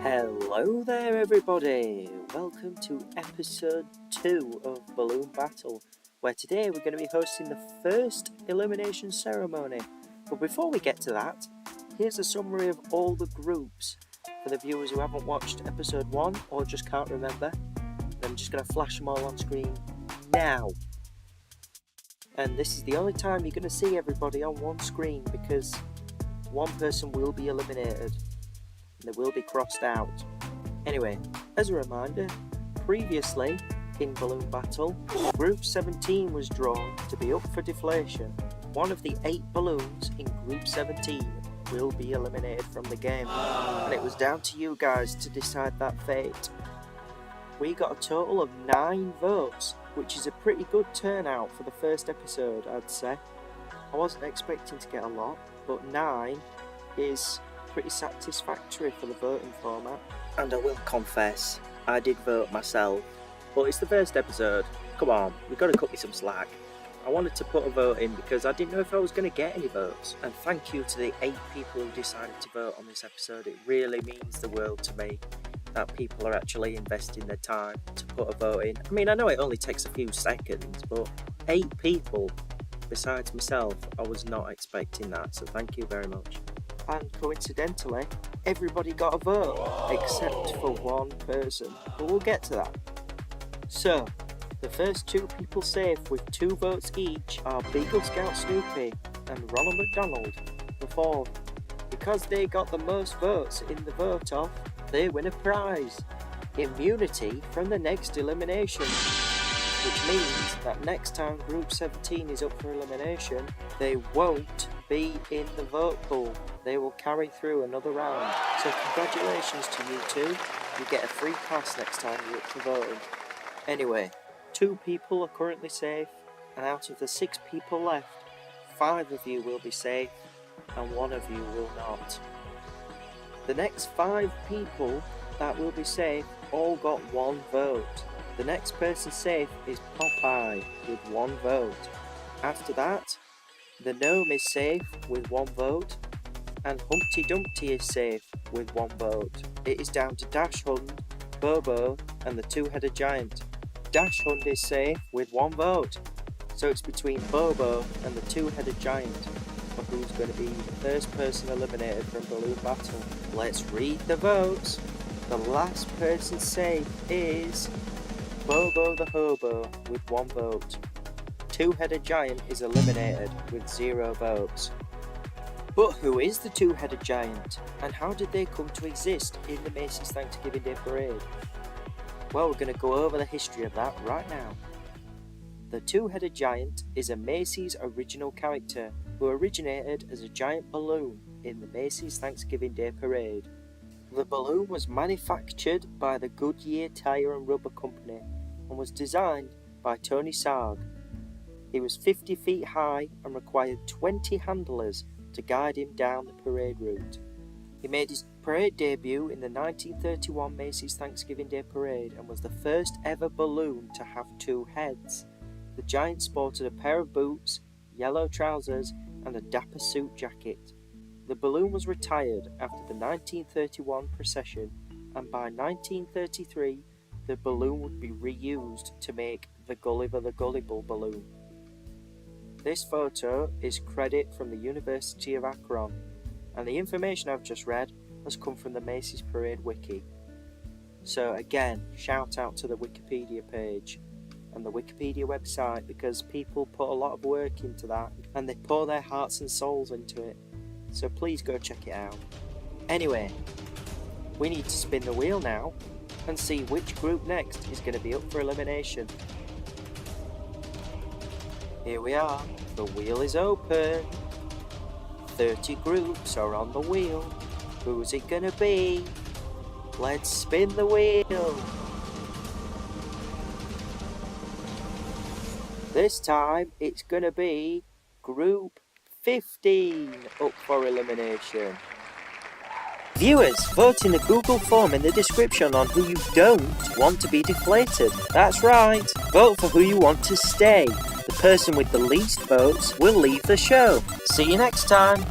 Hello there everybody, welcome to episode 2 of Balloon Battle, where today we're going to be hosting the first elimination ceremony. But before we get to that, here's a summary of all the groups for the viewers who haven't watched episode 1 or just can't remember. I'm just going to flash them all on screen now. And this is the only time you're going to see everybody on one screen because one person will be eliminated. They will be crossed out. Anyway, as a reminder, previously in Balloon Battle, Group 17 was drawn to be up for deflation. One of the 8 balloons in Group 17 will be eliminated from the game, and it was down to you guys to decide that fate. We got a total of 9 votes, which is a pretty good turnout for the first episode, I'd say. I wasn't expecting to get a lot, but 9 is pretty satisfactory for the voting format. And I will confess, I did vote myself, but it's the first episode. Come on, you've got to cut me some slack. I wanted to put a vote in because I didn't know if I was going to get any votes. And thank you to the 8 people who decided to vote on this episode. It really means the world to me that people are actually investing their time to put a vote in. I mean, I know it only takes a few seconds, but 8 people besides myself, I was not expecting that, so thank you very much. And coincidentally, everybody got a vote, except for one person, but we'll get to that. So, the first 2 people safe with 2 votes each are Beagle Scout Snoopy and Ronald McDonald, the 4th. Because they got the most votes in the vote-off, they win a prize, immunity from the next elimination, which means that next time Group 17 is up for elimination, they won't be in the vote pool. They will carry through another round. So congratulations to you 2. You get a free pass next time you're up for voting. Anyway, 2 people are currently safe, and out of the 6 people left, 5 of you will be safe, and 1 of you will not. The next 5 people that will be safe all got 1 vote. The next person safe is Popeye with 1 vote. After that, the Gnome is safe with 1 vote, and Humpty Dumpty is safe with 1 vote. It is down to Dash Hund, Bobo, and the 2-headed giant. Dash Hund is safe with 1 vote, so it's between Bobo and the 2-headed giant for who's going to be the first person eliminated from Balloon Battle. Let's read the votes. The last person safe is Bobo the Hobo with 1 vote. 2-headed giant is eliminated with 0 votes. But who is the 2-headed giant, and how did they come to exist in the Macy's Thanksgiving Day Parade? Well, we're going to go over the history of that right now. The 2-headed giant is a Macy's original character who originated as a giant balloon in the Macy's Thanksgiving Day Parade. The balloon was manufactured by the Goodyear Tire and Rubber Company and was designed by Tony Sarg. He was 50 feet high and required 20 handlers to guide him down the parade route. He made his parade debut in the 1931 Macy's Thanksgiving Day Parade and was the first ever balloon to have 2 heads. The giant sported a pair of boots, yellow trousers, and a dapper suit jacket. The balloon was retired after the 1931 procession, and by 1933 the balloon would be reused to make the Gulliver the Gullible balloon. This photo is credit from the University of Akron, and the information I've just read has come from the Macy's Parade Wiki. So again, shout out to the Wikipedia page and the Wikipedia website, because people put a lot of work into that and they pour their hearts and souls into it. So please go check it out. Anyway, we need to spin the wheel now and see which group next is going to be up for elimination. Here we are, the wheel is open. 30 groups are on the wheel. Who's it gonna be? Let's spin the wheel. This time it's gonna be Group 15 up for elimination. Viewers, vote in the Google form in the description on who you don't want to be deflated. That's right, vote for who you want to stay. The person with the least votes will leave the show. See you next time.